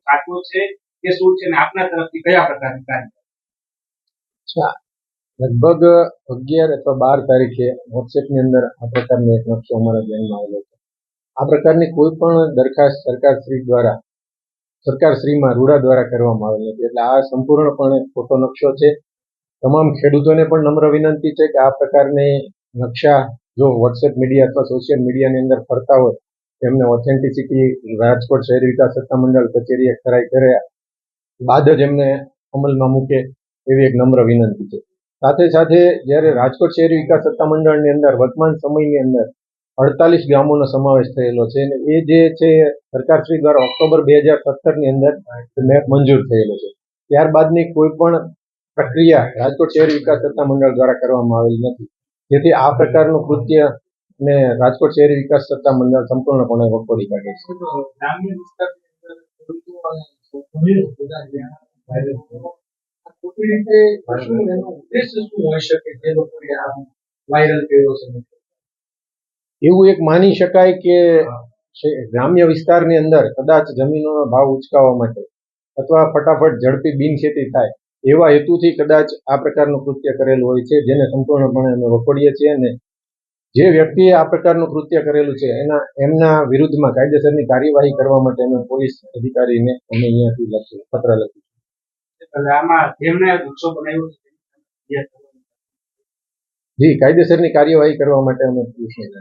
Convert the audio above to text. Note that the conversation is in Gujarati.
સાચો છે કે શું છે, ને આપના તરફથી કયા પ્રકારની કાર્ય? લગભગ 11 અથવા 12 તારીખે વોટ્સએપની અંદર આ પ્રકારનો એક નકશો અમારા ધ્યાનમાં આવેલો છે. આ પ્રકારની કોઈ પણ દરખાસ્ત સરકારશ્રીમાં રૂડા દ્વારા કરવામાં આવેલ નથી. એટલે આ સંપૂર્ણપણે ખોટો નકશો છે. તમામ ખેડૂતોને પણ નમ્ર વિનંતી છે કે આ પ્રકારની નકશા જો વોટ્સએપ મીડિયા અથવા સોશિયલ મીડિયાની અંદર ફરતા હોય તેમને ઓથેન્ટિસિટી રાજકોટ શહેરી વિકાસ સત્તામંડળ કચેરીએ ખરાઈ કર્યા બાદ જ એમને અમલમાં મૂકે એવી એક નમ્ર વિનંતી છે. સાથે સાથે જ્યારે રાજકોટ શહેરી વિકાસ સત્તામંડળની અંદર વર્તમાન સમયની અંદર 48 ગામોનો સમાવેશ થયેલો છે અને એ જે છે સરકારશ્રી દ્વારા ઓક્ટોબર 2017ની અંદર મેપ મંજૂર થયેલો છે. ત્યારબાદની કોઈ પણ પ્રક્રિયા રાજકોટ શહેરી વિકાસ સત્તામંડળ દ્વારા કરવામાં આવેલી નથી, જેથી આ પ્રકારનું કૃત્ય ને રાજકોટ શહેરી વિકાસ સત્તામંડળ સંપૂર્ણપણે વખોડી કાઢે છે. એવું એક માની શકાય કે ગ્રામ્ય વિસ્તારની અંદર કદાચ જમીનોનો ભાવ ઉચકાવવા માટે અથવા ફટાફટ ઝડપી બિનખેતી થાય એવા હેતુથી કદાચ આ પ્રકારનું કૃત્ય કરેલું હોય છે, જેને સંપૂર્ણપણે અમે વખોડીએ છીએ અને જે વ્યક્તિએ આ પ્રકારનું કૃત્ય કરેલું છે એમના વિરુદ્ધમાં કાયદેસરની કાર્યવાહી કરવા માટે અમે પોલીસ અધિકારીને અમે અહીંયાથી પત્ર લખ્યું. આમાં જેમને નકશો બનાવ્યો છે જી, કાયદેસરની કાર્યવાહી કરવા માટે અમે પોલીસને